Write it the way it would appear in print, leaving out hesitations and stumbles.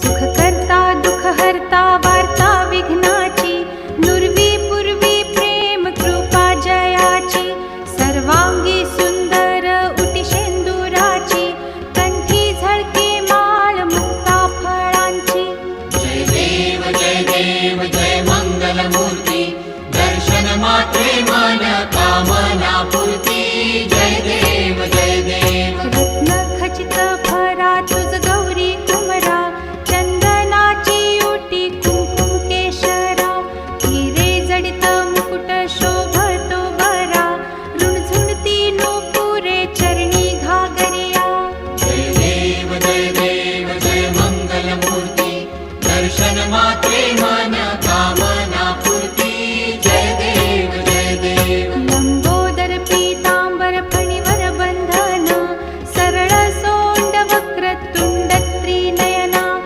सुखकर्ता दुःखहर्ता वार्ता विघ्नाची, नुरवी पूर्वी प्रेम कृपा जयाची, सर्वांगी सुंदर उटी शेंदुराची, कंठी झळके माळ मुक्ता फळांची. जय देव जय मंगलमूर्ती, दर्शन मात्रे मन कामना पूर्ती. जय देव रत्न खचित भरा तुझ गौरी कुमरा, चंदनाची उटी कुंकुम केशरा, हिरे जडित मुकुट शोभतो बरा, रुणझुणती नूपुरे चरणी घागरिया. जय देव जय मंगलमूर्ती, दर्शन मात्रे मन